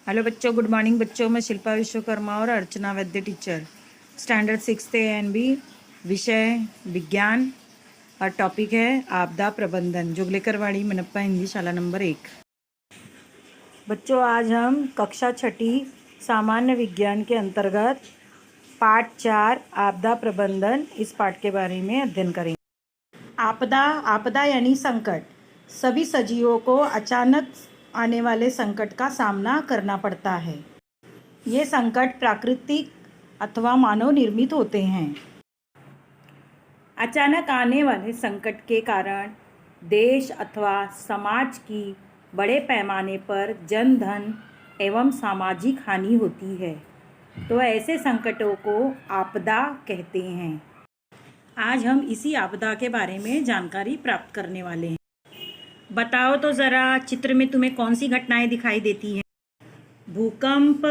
Hello बच्चों, good morning बच्चों। मैं शिल्पा विश्वकर्मा और Archana Vaidya teacher, standard 6 A and B, विषय विज्ञान और टॉपिक है आपदा प्रबंधन, जुगलेकरवाड़ी मनप्पा हिंदी शाला नंबर 1। बच्चों, आज हम कक्षा 6 सामान्य विज्ञान के अंतर्गत पाठ 4 आपदा प्रबंधन, इस पाठ के बारे में अध्ययन करेंगे। आपदा यानी संकट। सभी सजीवों को अचानक आने वाले संकट का सामना करना पड़ता है। ये संकट प्राकृतिक अथवा मानव निर्मित होते हैं। अचानक आने वाले संकट के कारण देश अथवा समाज की बड़े पैमाने पर जन धन एवं सामाजिक हानि होती है, तो ऐसे संकटों को आपदा कहते हैं। आज हम इसी आपदा के बारे में जानकारी प्राप्त करने वाले हैं। बताओ तो ज़रा, चित्र में तुम्हें कौन सी घटनाएं दिखाई देती हैं? भूकंप,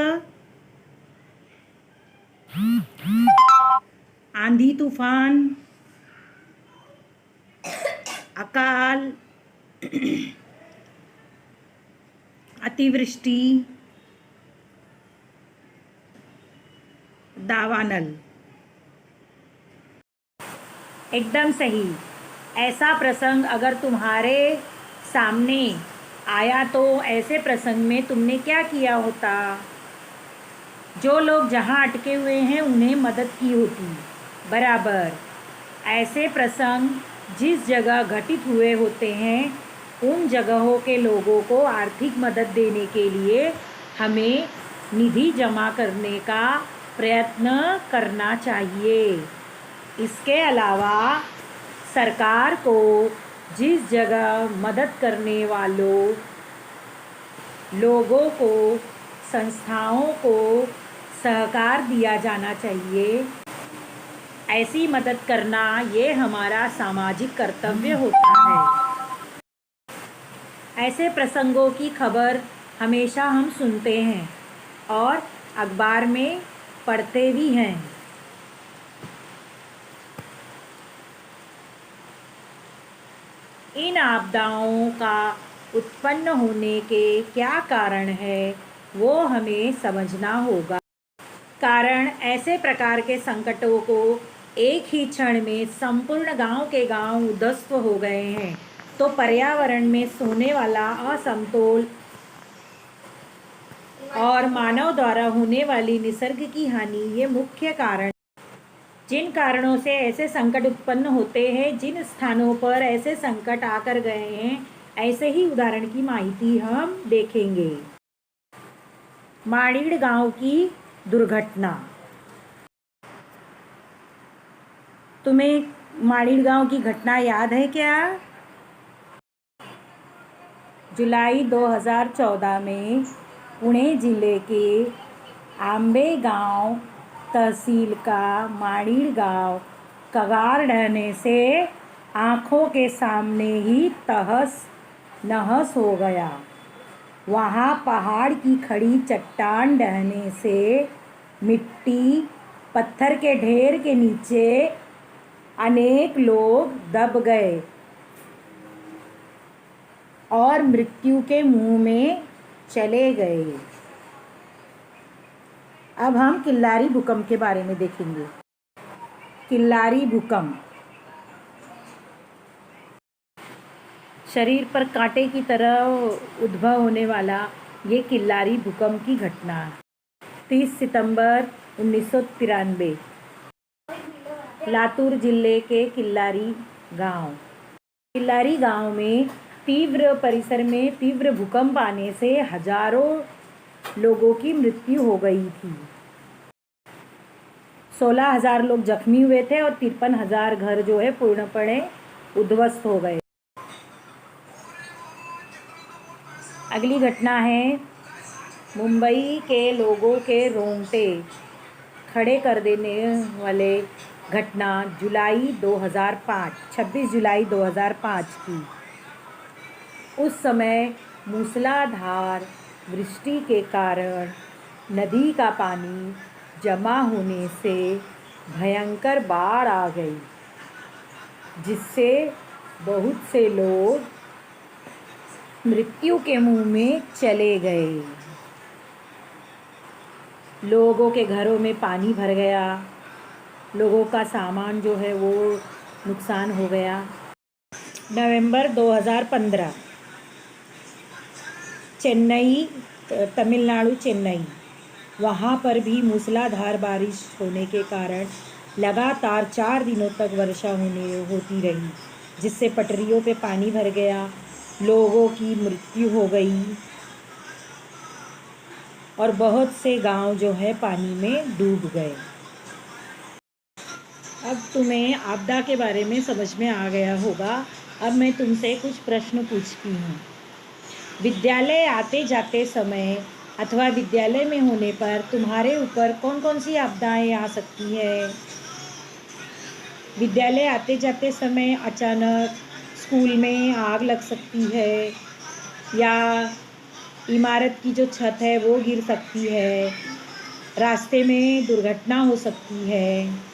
आंधी तूफान, अकाल, अतिवृष्टि, दावानल। एकदम सही। ऐसा प्रसंग अगर तुम्हारे सामने आया तो ऐसे प्रसंग में तुमने क्या किया होता? जो लोग जहाँ अटके हुए हैं उन्हें मदद की होती। बराबर। ऐसे प्रसंग जिस जगह घटित हुए होते हैं उन जगहों के लोगों को आर्थिक मदद देने के लिए हमें निधि जमा करने का प्रयत्न करना चाहिए। इसके अलावा सरकार को जिस जगह मदद करने वालों लोगों को, संस्थाओं को सहकार दिया जाना चाहिए। ऐसी मदद करना ये हमारा सामाजिक कर्तव्य होता है। ऐसे प्रसंगों की खबर हमेशा हम सुनते हैं और अखबार में पढ़ते भी हैं। इन आपदाओं का उत्पन्न होने के क्या कारण है वो हमें समझना होगा। कारण ऐसे प्रकार के संकटों को एक ही क्षण में संपूर्ण गांव के गांव उद्ध्वस्त हो गए हैं, तो पर्यावरण में होने वाला असमतोल और मानव द्वारा होने वाली निसर्ग की हानि ये मुख्य कारण। जिन कारणों से ऐसे संकट उत्पन्न होते हैं, जिन स्थानों पर ऐसे संकट आकर गए हैं, ऐसे ही उदाहरण की माहिती हम देखेंगे। माड़ीड़ गांव की दुर्घटना। तुम्हें माड़ीड़ गांव की घटना याद है क्या? जुलाई 2014 में पुणे जिले के आंबे गांव तहसील का माड़ीड़ गांव कगार ढहने से आँखों के सामने ही तहस नहस हो गया। वहाँ पहाड़ की खड़ी चट्टान ढहने से मिट्टी पत्थर के ढेर के नीचे अनेक लोग दब गए और मृत्यु के मुंह में चले गए। अब हम किल्लारी भूकंप के बारे में देखेंगे। किल्लारी भूकंप शरीर पर कांटे की तरह उद्भव होने वाला ये किल्लारी भूकंप की घटना 30 सितंबर 1993 लातूर जिले के किल्लारी गांव में तीव्र परिसर में तीव्र भूकंप आने से हजारों लोगों की मृत्यु हो गई थी। 16,000 लोग जख्मी हुए थे और 53,000 घर जो है पूर्णपणे उद्ध्वस्त हो गए। अगली घटना है मुंबई के लोगों के रोंगटे खड़े कर देने वाले घटना 26 जुलाई 2005 की। उस समय मूसलाधार वृष्टि के कारण नदी का पानी जमा होने से भयंकर बाढ़ आ गई, जिससे बहुत से लोग मृत्यु के मुंह में चले गए। लोगों के घरों में पानी भर गया, लोगों का सामान जो है वो नुकसान हो गया। नवंबर 2015, चेन्नई, तमिलनाडु चेन्नई, वहाँ पर भी मूसलाधार बारिश होने के कारण लगातार 4 दिनों तक वर्षा होती रही, जिससे पटरियों पे पानी भर गया, लोगों की मृत्यु हो गई और बहुत से गांव जो है पानी में डूब गए। अब तुम्हें आपदा के बारे में समझ में आ गया होगा। अब मैं तुमसे कुछ प्रश्न पूछती हूँ। विद्यालय आते जाते समय अथवा विद्यालय में होने पर तुम्हारे ऊपर कौन कौन सी आपदाएं आ सकती है? विद्यालय आते जाते समय अचानक स्कूल में आग लग सकती है, या इमारत की जो छत है वो गिर सकती है, रास्ते में दुर्घटना हो सकती है।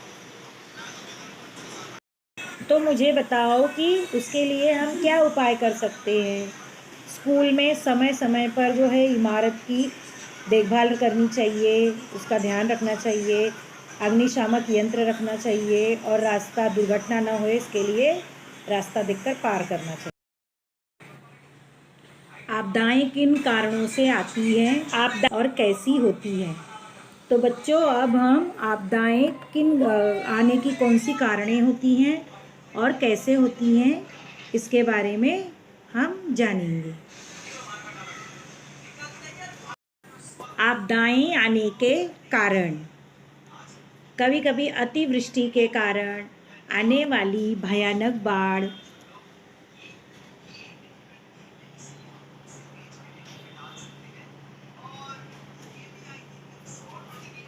तो मुझे बताओ कि उसके लिए हम क्या उपाय कर सकते हैं? स्कूल में समय समय पर जो है इमारत की देखभाल करनी चाहिए, उसका ध्यान रखना चाहिए, अग्निशामक यंत्र रखना चाहिए और रास्ता दुर्घटना न हो इसके लिए रास्ता देखकर पार करना चाहिए। आपदाएं किन कारणों से आती हैं आपदा और कैसी होती हैं? तो बच्चों, अब हम आपदाएं किन आने की कौन सी कारणें होती हैं और कैसे होती हैं इसके बारे में हम जानेंगे। आपदाएं आने के कारण, कभी कभी अतिवृष्टि के कारण आने वाली भयानक बाढ़,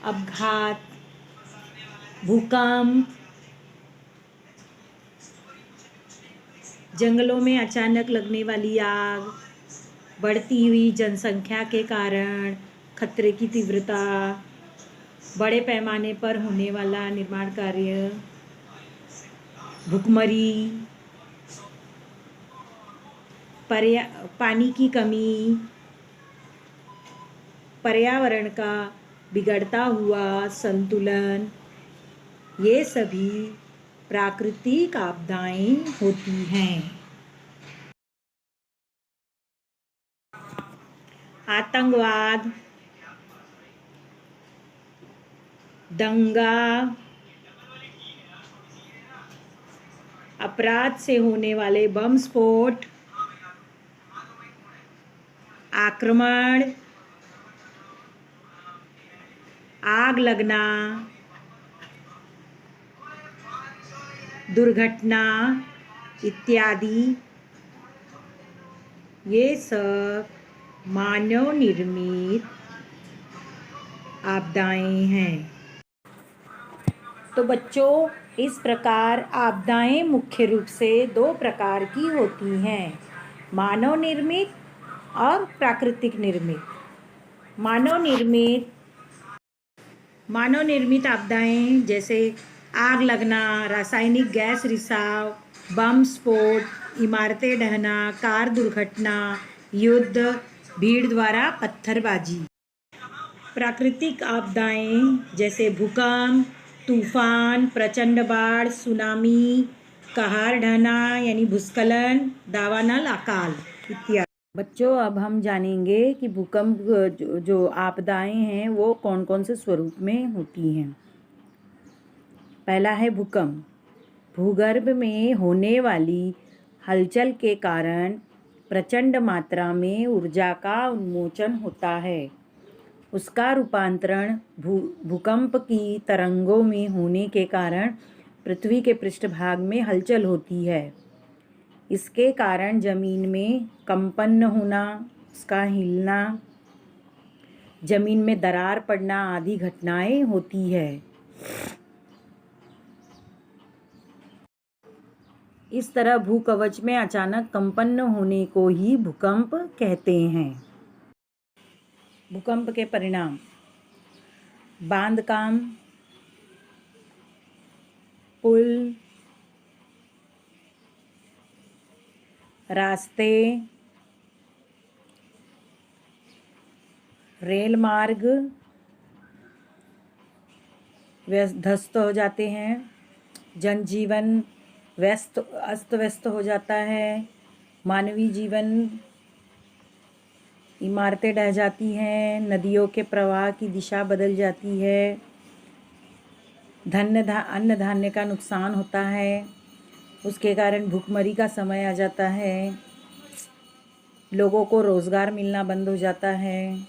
अपघात, भूकंप, जंगलों में अचानक लगने वाली आग, बढ़ती हुई जनसंख्या के कारण खतरे की तीव्रता, बड़े पैमाने पर होने वाला निर्माण कार्य, भुखमरी, पानी की कमी, पर्यावरण का बिगड़ता हुआ संतुलन, ये सभी प्राकृतिक आपदाएं होती हैं। आतंकवाद, दंगा, अपराध से होने वाले बम स्फोट, आक्रमण, आग लगना, दुर्घटना इत्यादि, ये सब मानव निर्मित आपदाएं हैं। तो बच्चों, इस प्रकार आपदाएं मुख्य रूप से 2 प्रकार की होती हैं, मानव निर्मित और प्राकृतिक निर्मित। मानव निर्मित आपदाएं जैसे आग लगना, रासायनिक गैस रिसाव, बम स्फोट, इमारतें ढहना, कार दुर्घटना, युद्ध, भीड़ द्वारा पत्थरबाजी। प्राकृतिक आपदाएं जैसे भूकंप, तूफान, प्रचंड बाढ़, सुनामी, कहर ढहना यानी भूस्खलन, दावानल, अकाल इत्यादि। बच्चों, अब हम जानेंगे कि भूकंप जो आपदाएं हैं वो कौन कौन से स्वरूप में होती हैं। पहला है भूकंप। भूगर्भ में होने वाली हलचल के कारण प्रचंड मात्रा में ऊर्जा का उन्मोचन होता है। उसका रूपांतरण भूकंप की तरंगों में होने के कारण पृथ्वी के पृष्ठभाग में हलचल होती है। इसके कारण जमीन में कंपन होना, उसका हिलना, जमीन में दरार पड़ना आदि घटनाएं होती है। इस तरह भूकवच में अचानक कंपन होने को ही भूकंप कहते हैं। भूकंप के परिणाम: बांधकाम, पुल, रास्ते, रेल मार्ग, ध्वस्त हो जाते हैं, जनजीवन अस्त व्यस्त हो जाता है, मानवीय जीवन, इमारतें ढह जाती हैं, नदियों के प्रवाह की दिशा बदल जाती है, अन्न धान्य का नुकसान होता है, उसके कारण भूखमरी का समय आ जाता है, लोगों को रोज़गार मिलना बंद हो जाता है।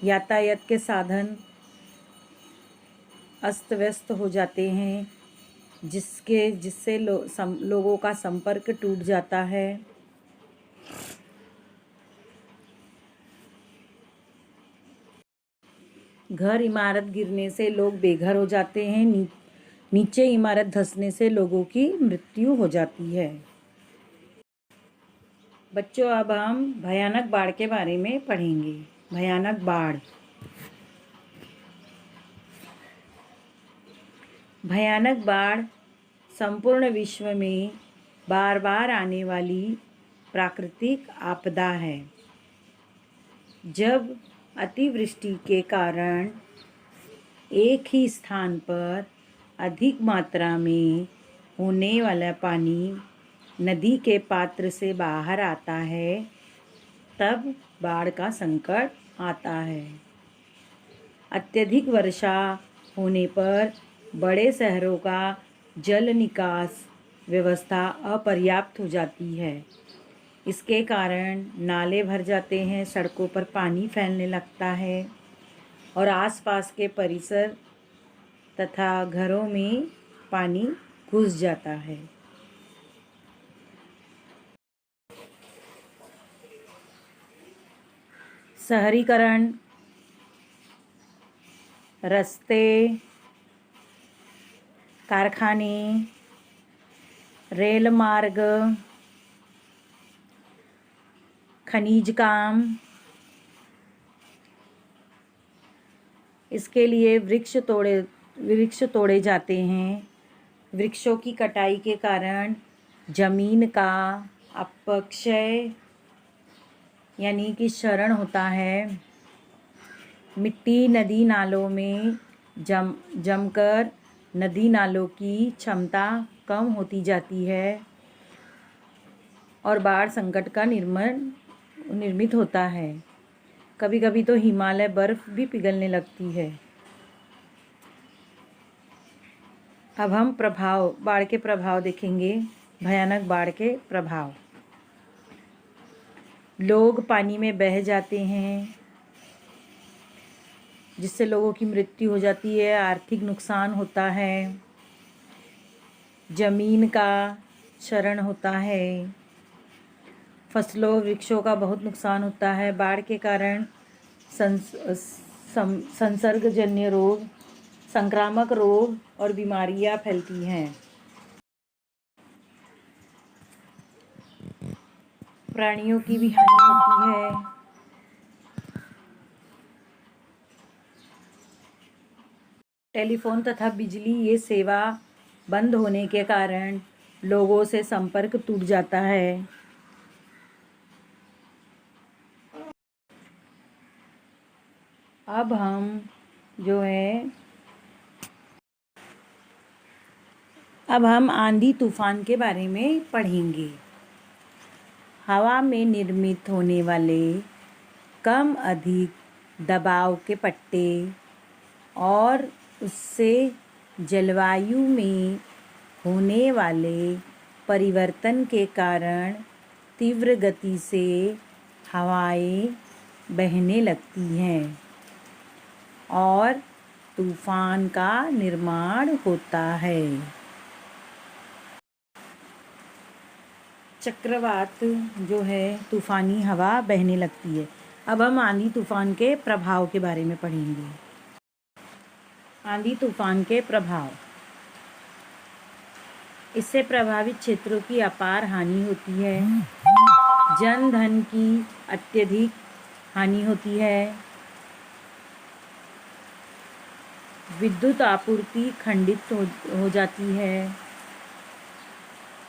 यातायात के साधन अस्त व्यस्त हो जाते हैं, जिससे लोगों का संपर्क टूट जाता है। घर इमारत गिरने से लोग बेघर हो जाते हैं, नीचे इमारत धंसने से लोगों की मृत्यु हो जाती है। बच्चों, अब हम भयानक बाढ़ के बारे में पढ़ेंगे। भयानक बाढ़। भयानक बाढ़ संपूर्ण विश्व में बार बार आने वाली प्राकृतिक आपदा है। जब अतिवृष्टि के कारण एक ही स्थान पर अधिक मात्रा में होने वाला पानी नदी के पात्र से बाहर आता है, तब बाढ़ का संकट आता है। अत्यधिक वर्षा होने पर बड़े शहरों का जल निकास व्यवस्था अपर्याप्त हो जाती है। इसके कारण नाले भर जाते हैं, सड़कों पर पानी फैलने लगता है और आसपास के परिसर तथा घरों में पानी घुस जाता है। शहरीकरण, रास्ते, कारखाने, रेल मार्ग, खनिज काम, इसके लिए वृक्ष तोड़े जाते हैं। वृक्षों की कटाई के कारण जमीन का अपक्षय यानी कि क्षरण होता है। मिट्टी नदी नालों में जमकर नदी नालों की क्षमता कम होती जाती है और बाढ़ संकट का निर्मित होता है। कभी कभी तो हिमालय बर्फ भी पिघलने लगती है। अब हम बाढ़ के प्रभाव देखेंगे। भयानक बाढ़ के प्रभाव। लोग पानी में बह जाते हैं, जिससे लोगों की मृत्यु हो जाती है। आर्थिक नुकसान होता है, जमीन का क्षरण होता है, फसलों वृक्षों का बहुत नुकसान होता है। बाढ़ के कारण संसर्गजन्य रोग, संक्रामक रोग और बीमारियां फैलती हैं। प्राणियों की भी हानि होती है। टेलीफोन तथा बिजली ये सेवा बंद होने के कारण लोगों से संपर्क टूट जाता है। अब हम आंधी तूफान के बारे में पढ़ेंगे। हवा में निर्मित होने वाले कम अधिक दबाव के पट्टे और उससे जलवायु में होने वाले परिवर्तन के कारण तीव्र गति से हवाएं बहने लगती हैं और तूफान का निर्माण होता है। चक्रवात जो है, तूफानी हवा बहने लगती है। अब हम आंधी तूफान के प्रभाव के बारे में पढ़ेंगे। आंधी तूफान के प्रभाव। इससे प्रभावित क्षेत्रों की अपार हानि होती है। जन धन की अत्यधिक हानि होती है। विद्युत आपूर्ति खंडित हो जाती है।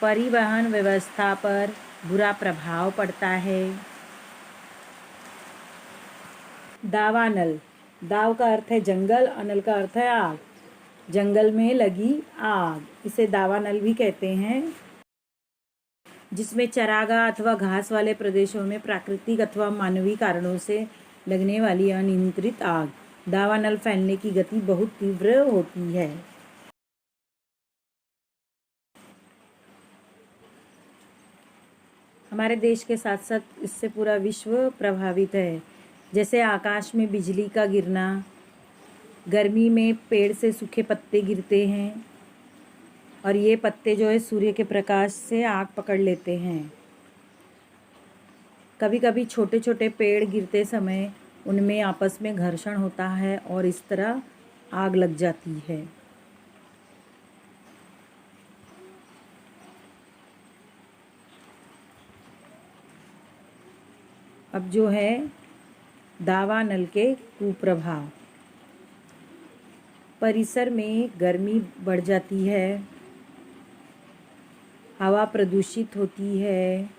परिवहन व्यवस्था पर बुरा प्रभाव पड़ता है। दावानल, दाव का अर्थ है जंगल, अनल का अर्थ है आग। जंगल में लगी आग, इसे दावानल भी कहते हैं। जिसमें चरागाह अथवा घास वाले प्रदेशों में प्राकृतिक अथवा मानवीय कारणों से लगने वाली अनियंत्रित आग। दावानल फैलने की गति बहुत तीव्र होती है। हमारे देश के साथ साथ इससे पूरा विश्व प्रभावित है। जैसे आकाश में बिजली का गिरना, गर्मी में पेड़ से सूखे पत्ते गिरते हैं और ये पत्ते जो है सूर्य के प्रकाश से आग पकड़ लेते हैं। कभी कभी छोटे छोटे पेड़ गिरते समय उनमें आपस में घर्षण होता है और इस तरह आग लग जाती है। अब जो है दावानल के कुप्रभाव। परिसर में गर्मी बढ़ जाती है, हवा प्रदूषित होती है,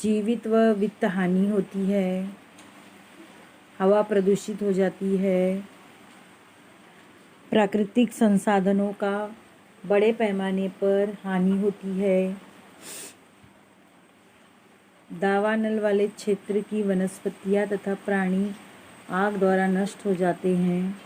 जीवित व वित्त हानि होती है, हवा प्रदूषित हो जाती है, प्राकृतिक संसाधनों का बड़े पैमाने पर हानि होती है, दावानल वाले क्षेत्र की वनस्पतियाँ तथा प्राणी आग द्वारा नष्ट हो जाते हैं।